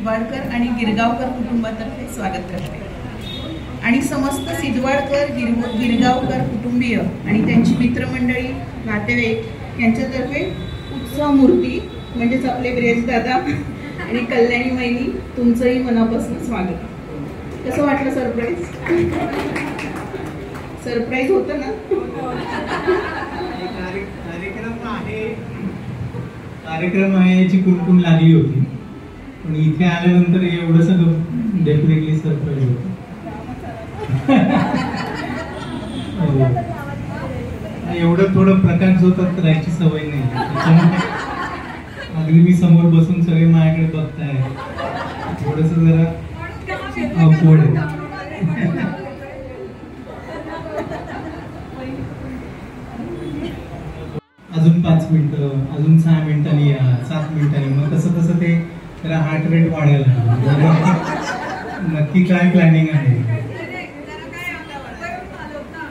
सिदवाडकर आणि गिरगावकर कुटुंबातर्फे स्वागत करते आणि समस्त सिदवाडकर गिरगावकर कुटुंबीय आणि त्यांची मित्रमंडळी नातेवाईक यांच्यातर्फे उत्सव मूर्ती म्हणजेच आपले ब्रेज दादा आणि कल्याणी वहिनी तुमचंही मनापासून स्वागत. कसं वाटलं सरप्राईज? सरप्राईज होतं ना? कार्यक्रम आहे याची कुणकुण लागली होती, पण इथे आल्यानंतर एवढं सगळं डेफिनेटली सरप्राईज होतं. एवढं थोडं प्रकाश होतात तर याची सवय नाही, अगदी मी समोर बसून सगळे माझ्याकडे बघताय, थोडस जरा अवघड आहे. अजून 5 मिनिटं, अजून 6 मिनिटांनी या, 7 मिनिटांनी, मग तसं तसं ते जरा हार्ट रेट वाढायला लागलं. नक्की काय प्लॅनिंग आहे?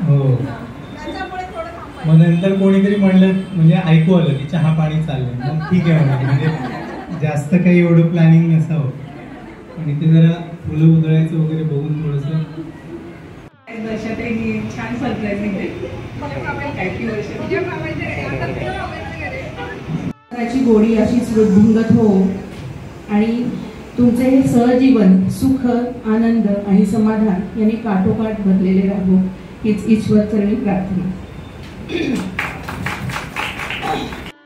हो, मग नंतर कोणीतरी म्हणलं, म्हणजे ऐकू आलं की चहा पाणी चाललंय, मग ठीक आहे म्हणजे जास्त काही एवढं प्लॅनिंग नसावं. आणि ते जरा फुलं उधळायचं वगैरे बघून थोडंसं छान सरप्राईज गोडी अशीच वृद्धिंगत हो आणि तुमचे हे सहजीवन सुख, आनंद आणि समाधान यांनी काठोकाठ भरलेले राहो हीच ईश्वरचरणी प्रार्थना.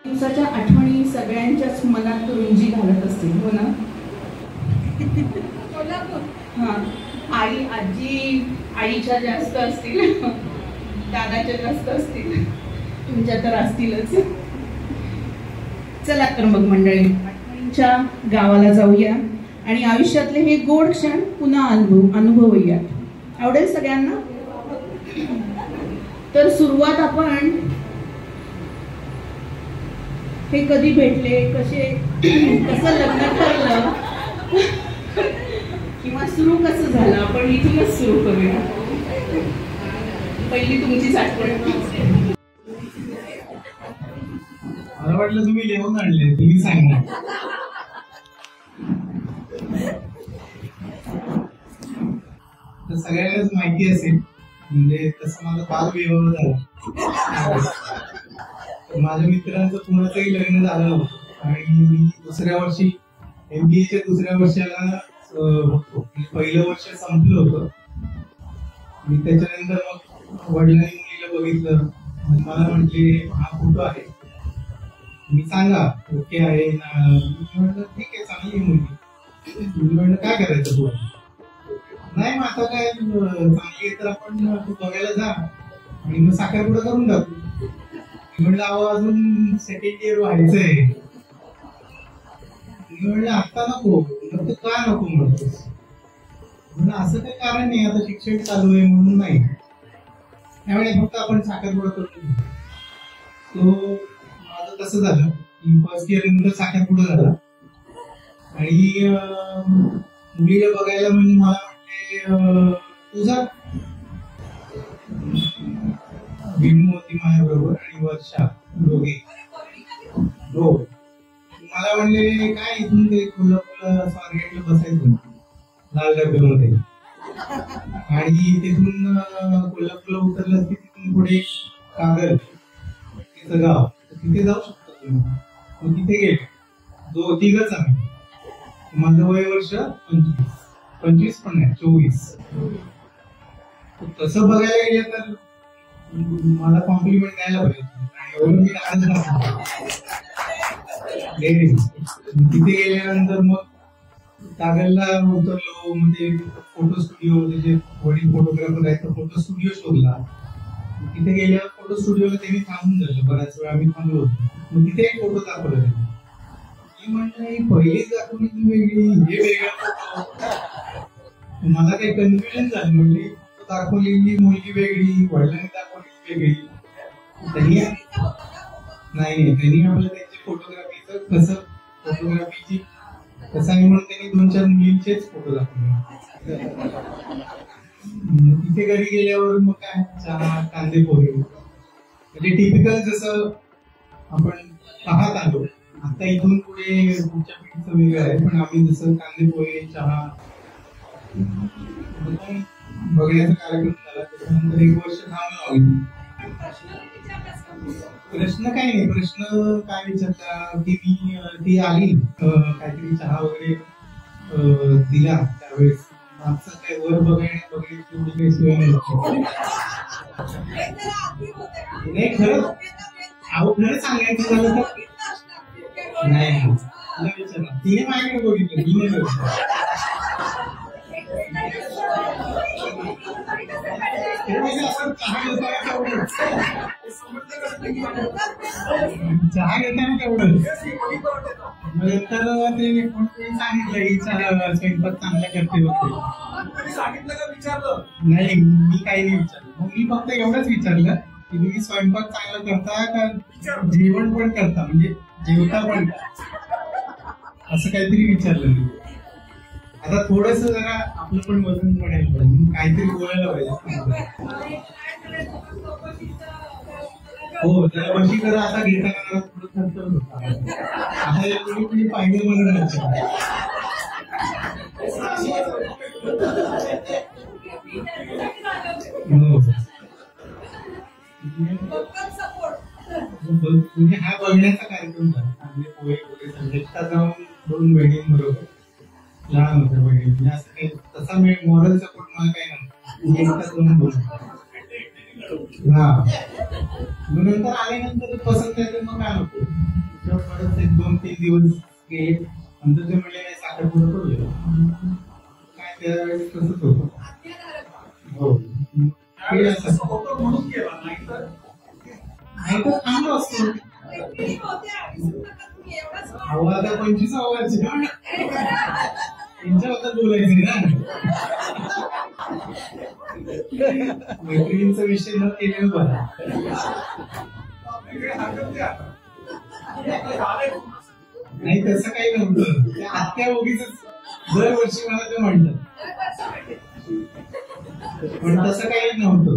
दिवसाच्या आठवणी सगळ्यांच्याच मनात रुंजी घालत असतील, हो ना? हा, आई आजी आईच्या जास्त असतील, दादाच्या जास्त असतील, तुमच्या तर असतीलच. चला तर मग मंडळी, आठवणींच्या गावाला जाऊया आणि आयुष्यातले हे गोड क्षण पुन्हा अनुभवूया. आवडेल सगळ्यांना? तर सुरुवात आपण हे कधी भेटले, कसं लग्न ठरलं किंवा सुरू कसं झालं, आपण इथूनच सुरू करूया. पहिली तुमचीच आठवण. मला वाटलं तुम्ही लिहून आणले, तुम्ही सांगा. तर सगळ्यांनाच माहिती असेल, म्हणजे तसं माझा फार विवाह झाला. माझ्या मित्रांचं कुणाचंही लग्न झालं नव्हतं आणि मी दुसऱ्या वर्षी MBAच्या दुसऱ्या वर्षाला होतो. पहिलं वर्ष संपलं होतं. मी त्याच्यानंतर मग वडिलांनी मुलीला बघितलं, मला म्हटले हा फोटो आहे, मी सांगा ओके आहे ना? म्हटलं ठीक आहे, चांगली मुलगी. म्हटलं काय करायचं तू? नाही, मग आता काय चांगली तर आपण तू बघायला जा आणि मग साखरपुडा करून टाकू. म्हटलं अहो अजून सेकंड इयर व्हायचंय. म्हटलं आता नको. तर का नको म्हणतोस? म्हणून असं काही कारण नाही, आता शिक्षण चालू आहे म्हणून नाही, त्यामुळे फक्त आपण साखरपुडा करतो. तो माझं कसं झालं की फर्स्ट इयर नंतर साखरपुडा झाला आणि मुलीला बघायला म्हणजे मला म्हटले तुझा विमू होती माझ्याबरोबर आणि वर्षा, दोघे. मला म्हणले काय इथून ते कोल्हापूरला स्वारगेटला बसायचं लाल डब्यामध्ये आणि तिथून कोल्हापूरला उतरलं की तिथून पुढे कागल तिचं गाव, तिथे जाऊ शकतो तुम्ही. मग तिथे गेले तिघच आम्ही. माझं वय वर्ष 25 पण नाही, 24. तसं बघायला गेलं तर मला कॉम्प्लिमेंट द्यायला पाहिजे, एवढं मी लहान नव्हतो. तिथे गेल्यानंतर मग कागलला उतरलो, मग ते फोटो स्टुडिओ, जे वडील फोटोग्राफर आहेत, फोटो स्टुडिओ शोधला. तिथे गेल्यावर फोटो स्टुडिओला त्यांनी थांबून झालं, बऱ्याच वेळा आम्ही थांबलो होतो. मग तिथे एक फोटो दाखवला त्यांनी. मी म्हटलं पहिलीच दाखवली ती वेगळी, हे वेगळं. मला काही कन्फ्युजन झालं, म्हणजे दाखवलेली मुलगी वेगळी, वडिलांनी दाखवलेली वेगळी. त्यांनी आपलं त्यांची फोटोग्राफीचं फोटोग्राफीची कसं आहे म्हणून त्यांनी 2-4 मुलींचेच फोटो दाखवले. तिथे घरी गेल्यावर मग काय चहा, कांदे पोहे, म्हणजे टिपिकल जसं आपण पाहत आलो आता इथून पुढे पुढच्या पिढीचं वेगळं आहे, पण आम्ही जसं कांदे पोहे चहा बघण्याचा कार्यक्रम झाला. त्याच्यानंतर 1 वर्ष थांबलो आम्ही. प्रश्न काय नाही, प्रश्न काय विचारता की ती आली काहीतरी चहा वगैरे दिला त्यावेळेस. आमचं काय वर बघण्याची एवढी काही सोय नाही. खरं खरं सांगायचं झालं तर नाही, विचारलं तिने माझ्याकडे बघितलं, तिने चहा घेताना तेवढं तर ते सांगितलं ही चहा स्वयंपाक चांगला करते वगैरे. सांगितलं का विचारलं नाही, मी काही नाही विचारलं. मग मी फक्त एवढंच विचारलं की तुम्ही स्वयंपाक चांगला करता का जेवण पण करता, म्हणजे जेवता पण असं काहीतरी विचारलं मी. आता थोडस जरा आपलं पण वजन पडायला पाहिजे, काहीतरी बोलायला पाहिजे. हो त्याला वशी करा आता घेताना थोडं खर्च होता. आता कोणी पाहिजे म्हणून म्हणजे हा बघण्याचा कार्यक्रम झाला. चांगले पोहे वगैरे एकटा जाऊन 2 बहिणींबरोबर लहान होत्या बहिणी, म्हणजे असं काही तसा मॉरल सपोर्ट मला काही नव्हतं. एकटा जाऊन बोलतो हा. मग नंतर आल्यानंतर पसंत आहे तर मग काय नको, परत 1-2-3 दिवस गेले. नंतर ते म्हणले नाही साखरपुडा करूया, काय त्यावेळेस तसंच होतं. हो नाही तर थांबलो असतो. अहो आता 25 वर्ष त्यांच्याबद्दल बोलायचं ना, मैत्रिणींचा विषय न केलेलं बरं. नाही तसं काही नव्हतं, त्या आत्या उगीच दरवर्षी मला ते म्हणतात, पण तसं काही नव्हतं.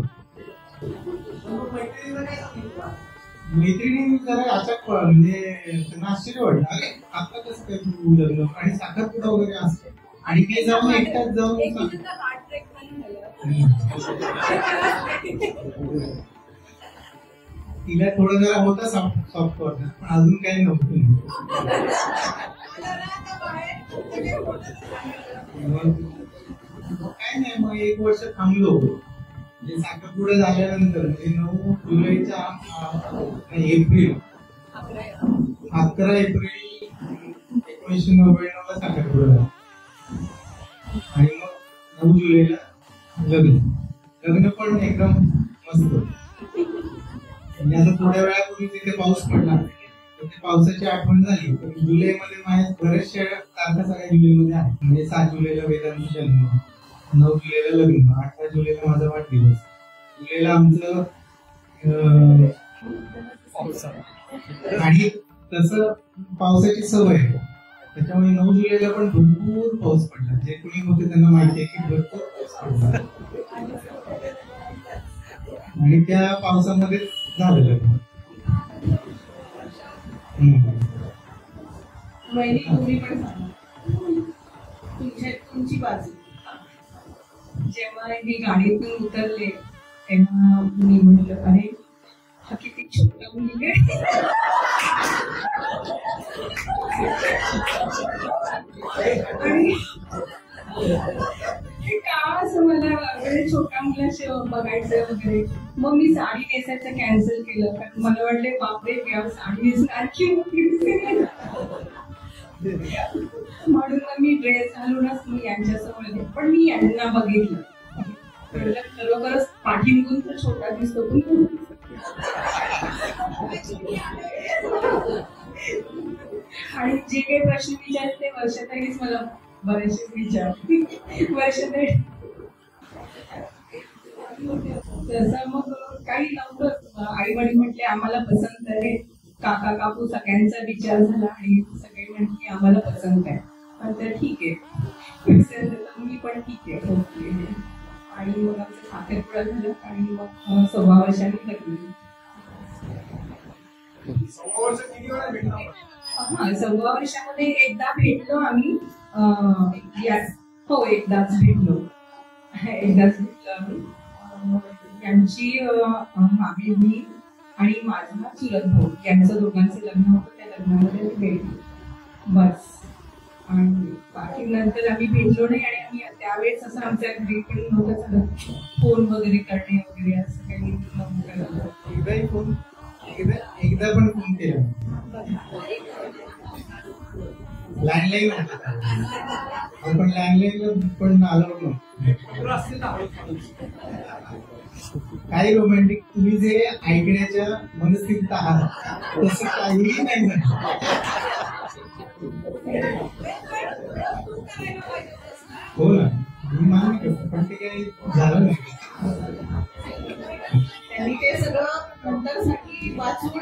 मैत्रिणी जरा अचाक म्हणजे त्यांना आश्चर्य वाटलं, अरे आता कसं काय तू लग्न आणि साखरपुडा वगैरे असतं आणि ते जाऊन एकटाच जाऊन तिला थोडं जरा होता सॉफ्ट वाटत, पण अजून काही नव्हतं. काय नाही, मग 1 वर्ष थांबलो. म्हणजे साखरपुडा झाल्यानंतर म्हणजे 9 जुलैच्या 11 एप्रिल 1999 ला साखरपुडा झाला आणि मग 9 जुलैला लग्न पण एकदम मस्त. म्हणजे आता थोड्या वेळापूर्वी तिथे पाऊस पडला तर ते पावसाची आठवण झाली. तर जुलैमध्ये माझ्या बऱ्याचशा तारखा सगळ्या जुलैमध्ये आहेत. म्हणजे 7 जुलैला वेदांचा जन्म, 9 जुलैला लग्न, 18 जुलैला माझा वाढदिवस, जुलैला आमचं आणि तसं पावसाची सवय आहे. त्याच्यामुळे 9 जुलैला पण भरपूर पाऊस पडला. जे कोणी होते त्यांना माहिती आहे की भरपूर पाऊस पडला आणि त्या पावसामध्ये झालं लग्न. तुम्ही पण तुमची बाजू. जेव्हा मी गाडीतून उतरले तेव्हा मी म्हटलं अरे हा किती छोटा मुलगा का असं मला छोट्या मुलाशी बघायचं वगैरे. मग मी साडी नेसायचं कॅन्सल केलं, कारण मला वाटले बापरे साडी नेसणार की म्हणून मी ड्रेस घालूनच मी यांच्यासमोर. पण मी यांना बघितलं खरोखरच पाठीमागून तर छोटा दिसतो पण आणि जे काही प्रश्न विचारते वर्षाताईच मला बरेचसे विचारते. वर्षाताई तसं मग काही नव्हतं. आई वडील म्हटले आम्हाला पसंत आहे. काका काकू सगळ्यांचा विचार झाला आणि सगळे म्हटले आम्हाला पसंत आहे. तर ठीक आहे, मी पण ठीक आहे ओके. आणि मग आमचं साखरपुडा झालं आणि मग 16 वर्षांनी लग्न. हा 6 वर्षामध्ये एकदा भेटलो आम्ही. हो एकदाच भेटलो आम्ही. यांची मागे मी आणि माझा चुलत भाऊ यांचं दोघांचं लग्न होतं. त्या लग्नामध्ये मी भेटली बस. आणि बाकी नंतर आम्ही भेटलो नाही. आणि आम्ही त्यावेळेस असं आमच्या घरी पण नव्हतं चालत फोन वगैरे करणे वगैरे असं काही नव्हतं. एकदा पण फोन केला. लँडलाईन आपण लँडलाईनला पण आलो. काही रोमॅन्टिक तुम्ही जे ऐकण्याच्या मनस्थितीत आहात तसं काहीही नाही झालं. हो ना, मी मान्य करतो, पण ते काही झालं नाही. त्यांनी ते सगळं नंतरसाठी वाचून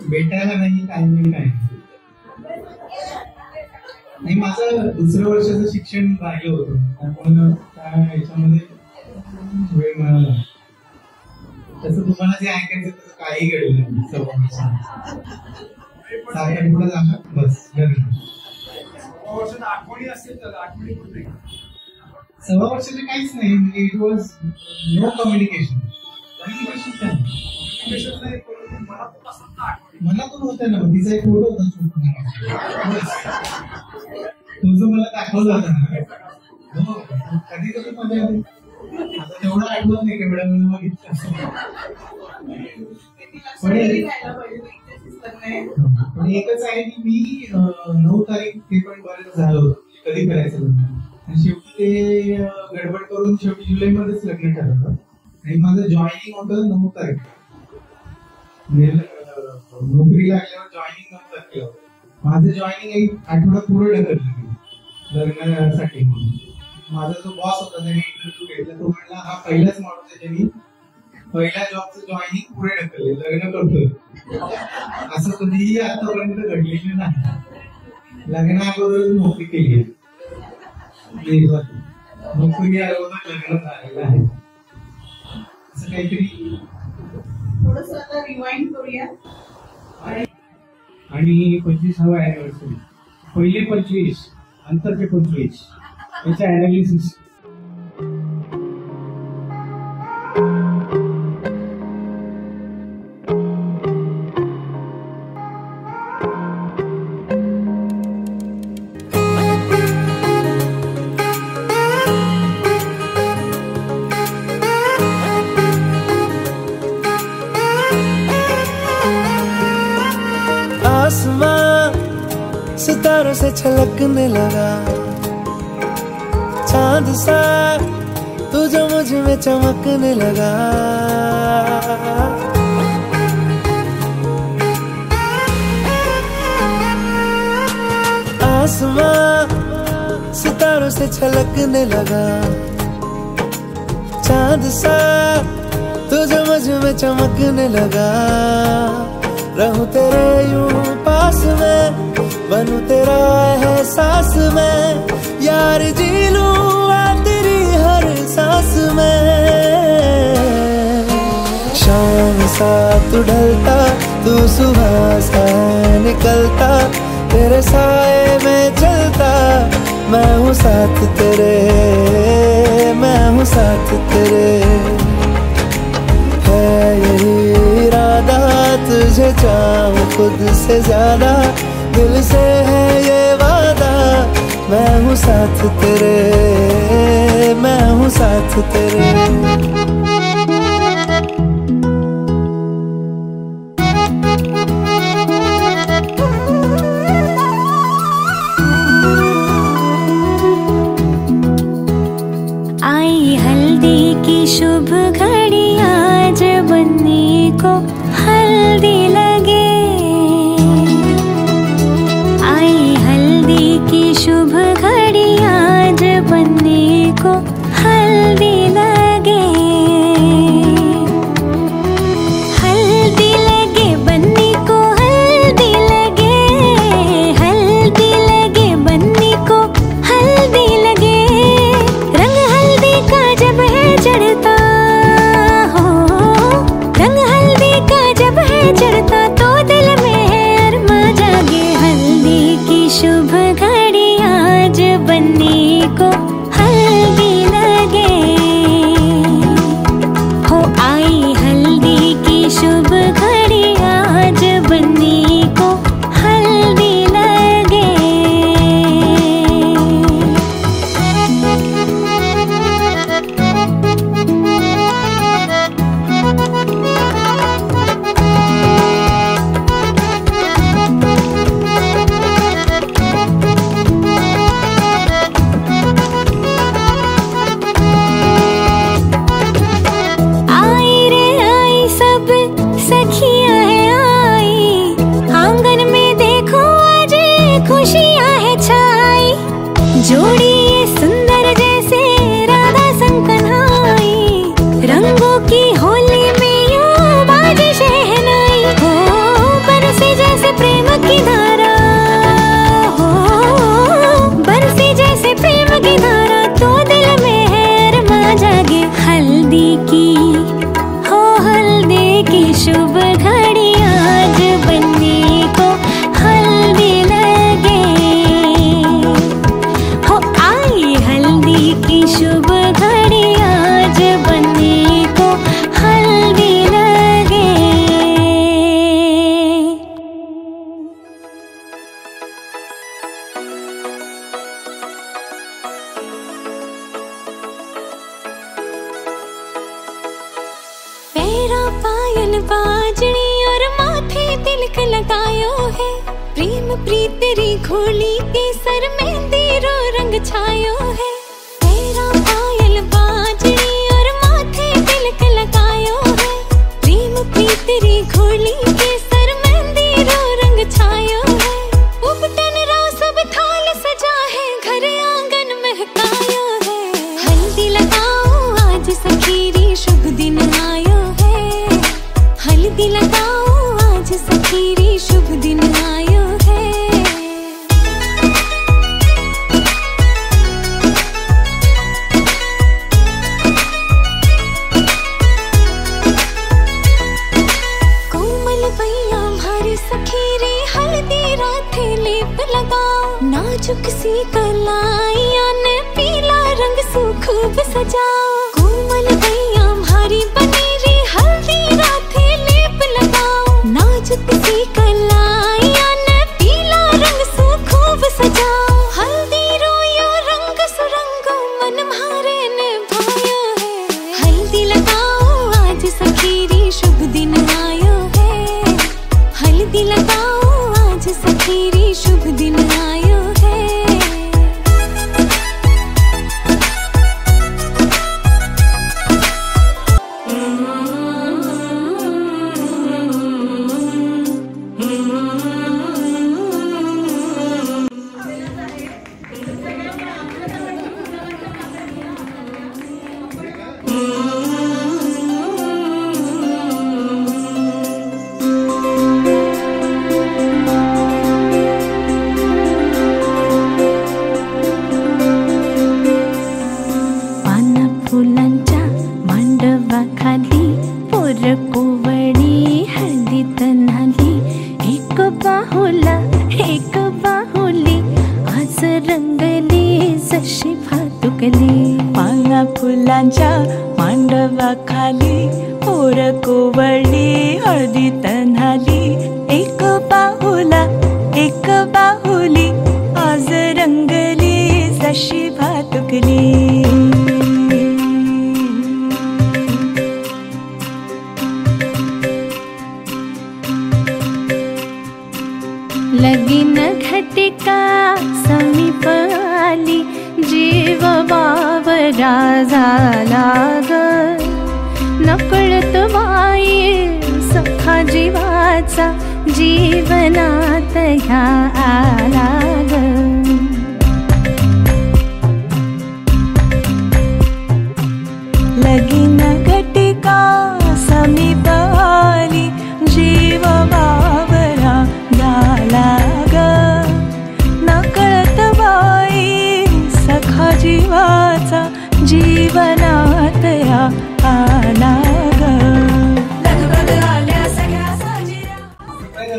भेटायला नाही टायमिंग नाही. नाही, माझं 2रं वर्षाचं शिक्षण राहिलं होतं त्यामुळे याच्यामध्ये वेळ मिळाला. तसं तुम्हाला जे ऐकायचं तसं काही घडलं नाही. 6 पुढे जाणार बस. 6 वर्षाचे काहीच नाही. म्हणजे इट वॉज नो कम्युनिकेशन. मनातून होतं ना. तिचा एक फोटो होता तो जो मला दाखवला होता ना. हो, कधी कसं मजा आली. आता तेवढं आठवत नाही केवढ्या वेळ बघितलं. पण एकच आहे की मी 9 तारीख ते पण बरेच झालं होतं कधी करायचं लग्न. आणि शेवटी ते गडबड करून शेवटी जुलैमध्येच लग्न ठरवलं. आणि माझं जॉईनिंग होतं 9 तारीख. नोकरी लागल्यावर जॉईनिंग 9 तारखेला होतं. माझं जॉईनिंग 1 आठवडा पुढे ढकललं लग्नासाठी. म्हणून माझा जो बॉस होता त्याने इंटरव्ह्यू घेतला. तो म्हणला हा पहिलाच माणूस आहे ज्यांनी पहिल्या जॉबचं जॉईनिंग पुढे ढकलले, लग्न करतोय. असं कधीही आतापर्यंत घडलेलं नाही. लग्ना अगोदर नोकरी केली आहे. नोकरी अगोदर लग्न झालेलं आहे. असं काहीतरी थोडस आता रिवाइंड करूया. आणि 25वा अॅनिव्हर्सरी, पहिले 25 नंतरचे 25 याचं अनालिसिस. सितारों से छलकने लगा, चांद सा तू जो मुझ में चमकने लगा। आसमां सितारों से छलकने लगा, चांद सा तू जो मुझ में चमकने लगा। रहूं तेरे यूं पास में, बनूं तेरा एहसास में, यार जी लूं तेरी हर सांस में। शाम सा तू ढलता, तू सुबह सा निकलता, तेरे साए में चलता, मैं हूँ साथ तेरे, मैं हूँ साथ तेरे। है यही इरादा तुझे चाहूं खुद से ज्यादा, दिल से है ये वादा, मैं हूँ साथ तेरे, मैं हूँ साथ तेरे। आई हल्दी की शुभ घड़ी, आज बनने को हल्दी लगे। आई हल्दी की शुभ घड़ी, आज बनने को हल्दी लगे। चढ़ता तो दिल में है अरमा जागे। हल्दी की शुभ घड़ी आज बन्नी को हल्दी लगे। हो आई हल्दी की शुभ घड़ी आज बन्नी को हल्दी लगे। जोड़ी ये सुंदर जैसे राधा संकनाई, रंगों की होली में यूं बाजे शहनाई। हो बरसे जैसे प्रेम की धारा, हो बरसे जैसे प्रेम की धारा, तो दिल में है अरमा जागे। हल्दी की हो हल्दी की शुभ घड़ी आज बन्नी को हल्दी लगे। हल्दी की शुभ घड़ी आज बन्नी को हल्दी लगे। पैरा पायल बाजनी और माथे तिलक लगायो है। प्रेम प्रीत तेरी घोली के सर मेहंदी रो रंग छायो है। तेरा पायल बाजनी और माथे तिलक लगायो है। प्रेम प्रीत तेरी घोली के सर मेहंदी रो रंग छायो है। उपटन रा सब थाल सजा है, घर आंगन महकायो है। हल्दी लगाओ आज सखीरी शुभ दिन आयो है। हल्दी लगाओ आज सखीरी शुभ दिन आयो है। कोमल भैया भारी सखीरी हल्दी राथे लेप लगाओ। नाजुक सी कलाइया ने पीला रंग सु खूब सजाओ। कोमल भैया भारी बनेरी हल्दी राथे लेप लगाओ। नाजुक सी कलाइया ने पीला रंग सु खूब सजाओ। हल्दी रोयो रंग सुरंगो मन म्हारे ने भायो है। हल्दी लगाओ आज सखीरी शुभ दिन आयो है। हल्दी लगाओ आज सखीरी शुभ दिन आयो है। पाना फुलांच्या मांडवाखाली पोर कोवळली हळदी तन्हाली. एक बाहुला एक बाहुली आज रंगली जशी भातुकली. लगीन घटिका समीप आली जीव वावरा झाला ग. नकळत वाई सखा जीवाचा जीवनात ह्या आला ग. लगीन घटिका समीप आली जीव वावरा झाला ग. नकळत वाई सखा जीवाचा जीवनात या आला ग. लगबग आल्या सगळ्या साजी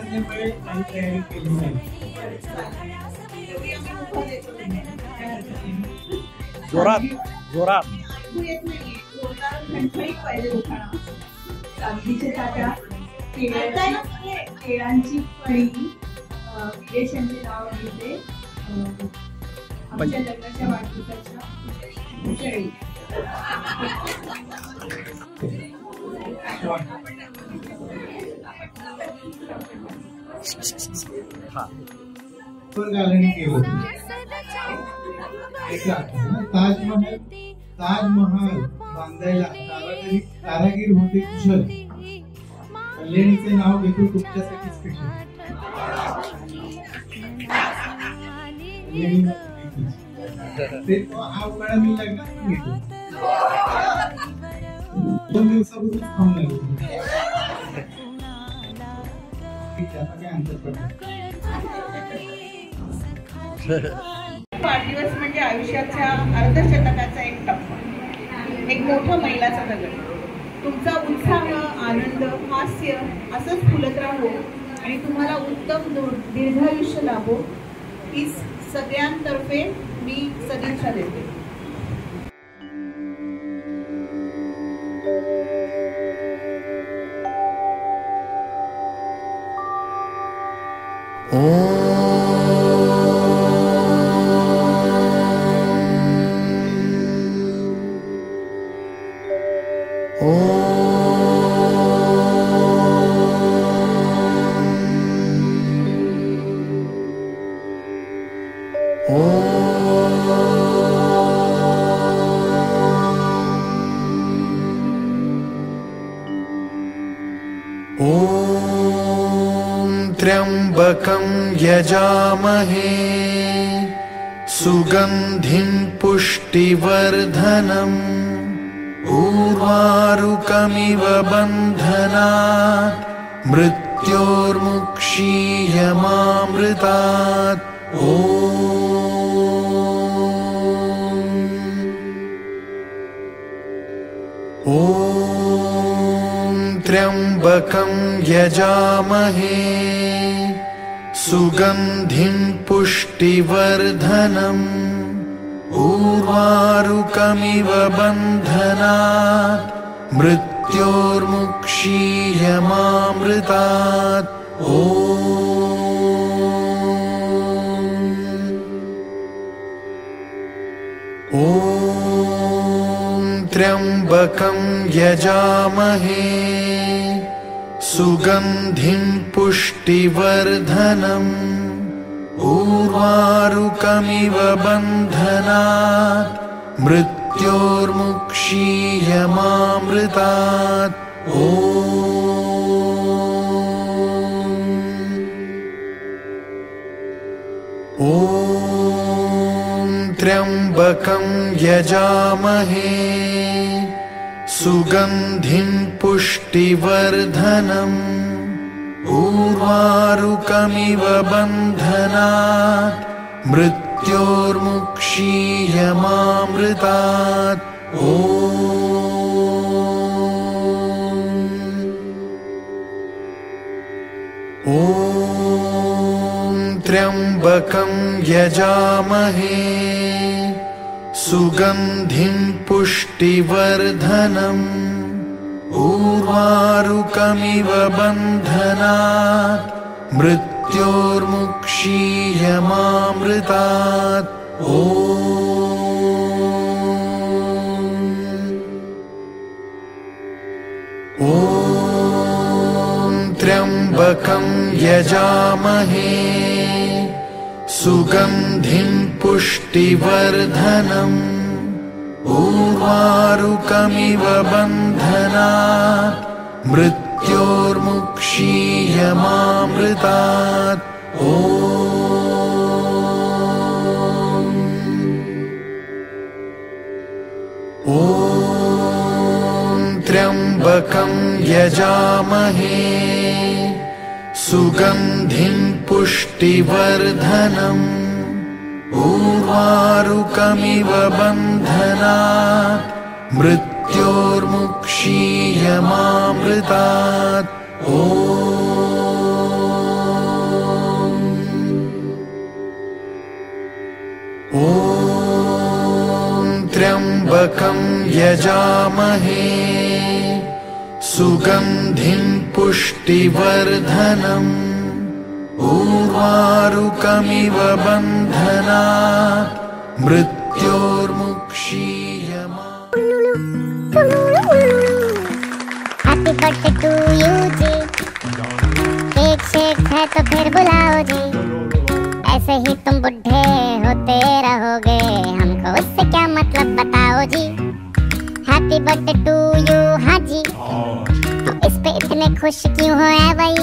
असल्यामुळे काही तयारी केली नाही. तेवढी आम्ही मुभा देतो तुम्हाला. काय हरकत नाही. जोरात जोरात तू येत नाहीये. जोरदार खणखणीत पाहिजे उखाणा. चांदीच्या ताट्या, केळांची फळी, विदेशांचे नाव घेते, आमच्या लग्नाच्या वाढदिवसाच्या उजळी. पण गाल्याने केलं ताजमहाल बांधायला कारागीर होते कुशल. कल्याणीचे नाव घेतो तुमच्यासाठी स्पेशल. ते तो हा उखाणा मी लग्नात घेतो. 2 दिवसापूर्वीच खाऊन लागलो. त्याचा काय अंतर पडला. वाढदिवस म्हणजे आयुष्याच्या अर्धशतकाचा एक टप्पा, एक मोठा मैलाचा दगड. तुमचा उत्साह, आनंद, हास्य असंच फुलत राहो आणि तुम्हाला उत्तम दीर्घायुष्य लाभो ही सगळ्यांतर्फे मी सदिच्छा देते. त्र्यंबकं यजामहे सुगंधिं पुष्टिवर्धनम् उर्वारुकमिव बन्धनात् मृत्योर्मुक्षीयमामृतात्. ॐ त्र्यंबकं यजामहे सुगंधिं पुष्टिवर्धनम् उर्वारुकमिव बन्धनात् मृत्योर्मुक्षीयमामृतात्. ॐ त्र्यंबकं यजामहे सुगंधिं पुष्टिवर्धनम् उर्वारुकमिव बन्धनात् मृत्योर्मुक्षीयमामृतात्. ॐ त्र्यंबकं यजामहे सुगंधिं पुष्टिवर्धनम् उर्वारुकमिव बन्धनात् मृत्योर्मुक्षीयमामृतात्. ॐ त्र्यंबकं यजामहे सुगंधिं पुष्टिवर्धनम् उर्वारुकमिव बन्धनात् मृत्योर्मुक्षीयमामृतात्. ॐ त्र्यंबकं यजामहे सुगंधिं पुष्टिवर्धनम् उर्वारुकमिव बन्धनात् मृत्योर्मुक्षीयमामृतात्. ॐ त्र्यंबकं यजामहे सुगंधिं पुष्टिवर्धनम् उर्वारुकमिव बन्धनात् मृत्योर्मुक्षीयमामृतात्. ॐ यजामहे सुगन्धिं पुष्टिवर्धनम् उर्वारुकमिव बन्धनात् मृत्योर्मुक्षीयमाम्। Happy birthday to you ji, cake shake है तो फिर बुलाओ जी, ऐसे ही तुम बुढ़े होते रहोगे, हमको उससे क्या मतलब बताओ जी। हैप्पी बर्थडे टू यू, हाँ जी, तो इस पे इतने खुश क्यों हो है भाई,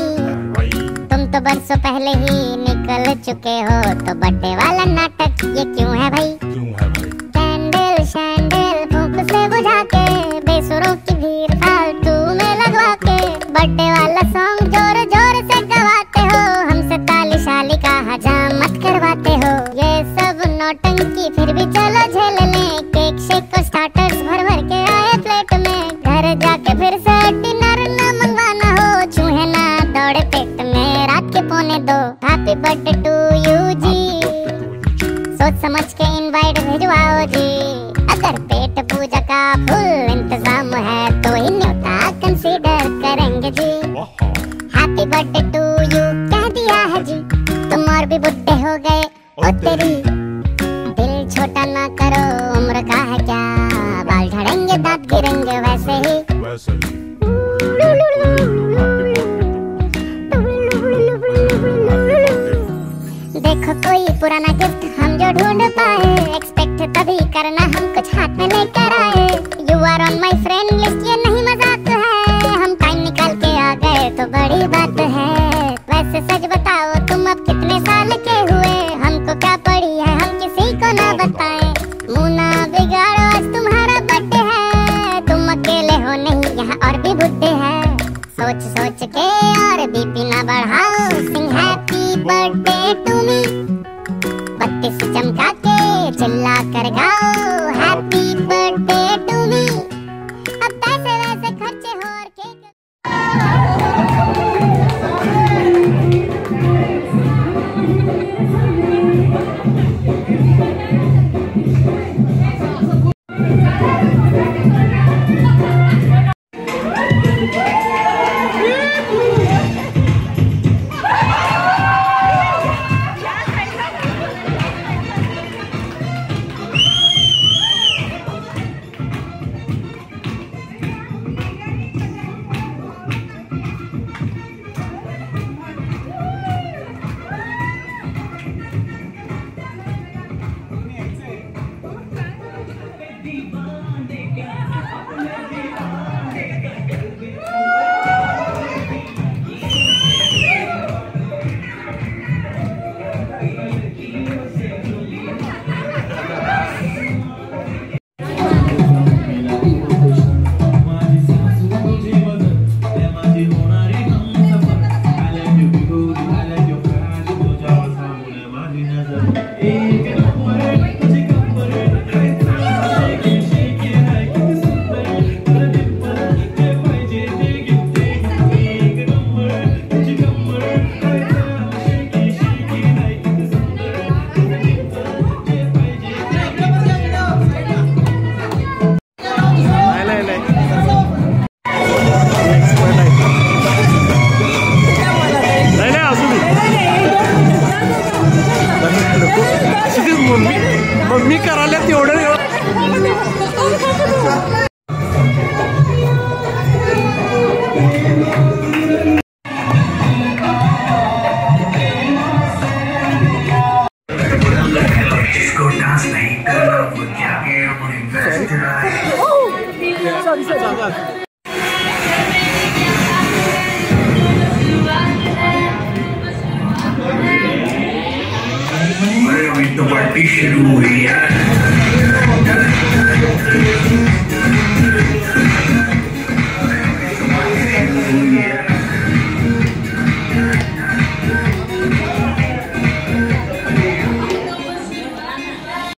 तुम तो बरसों पहले ही निकल चुके हो, तो बर्थडे वाला नाटक ये क्यों है भाई। कैंडल शैंडल फूंक से बुझा के, बेसुरों की भीड़ फालतू में लगवा के, बर्थडे वाला सॉन्ग जोर जोर से गवाते हो, हमसे ताली शाली का हजामत करवाते हो। ये सब नौटंकी फिर भी चलो झेल लें, केक शेक को स्टार्टर्स भर भर के आए प्लेट में, घर जाके फिर से डिनर ना मंगवाना हो, चूहे ना दौड़े पेट में रात के 1:45। हैप्पी बर्थडे टू यू जी, सोच समझ के इनवाइट भिजवाओ जी, अगर पेट पूजा का फुल इंतजाम है तो ही न्योता कंसीडर करेंगे जी। हैप्पी बर्थडे टू यू कह दिया है जी, तुम और भी बुढ़े हो गए ओ तेरी, दिल छोटा ना करो उम्र का है क्या, बाल झड़ेंगे दांत गिरेंगे वैसे ही। देखो कोई पुराना गिफ्ट हम जो ढूंढ पाए, एक्सपेक्ट तभी करना हम कुछ हाथ में लेकर आए, you are on my friend list ये नहीं मजाक है, हम टाइम निकाल के आ गए तो बड़ी बात है। वैसे सच बताओ तुम अब कितने साल के हुए, हमको क्या पड़ी है हम किसी को ना बताएं, मुंह ना बिगाड़ो आज तुम्हारा बर्थडे है, तुम अकेले हो नहीं यहाँ और भी बुड्ढे हैं, सोच सोच के और बीपी ना बढ़ाओ, sing happy birthday to me, बत्ती से चमका के चिल्ला कर गाओ, हैप्पी बर्थडे टू मी, अब पैसे वैसे खर्चे हो और केक। मम्मी करायला तेवढं जिसको डांस नहीं करना वो क्या तो पार्टी शुरू हुई है।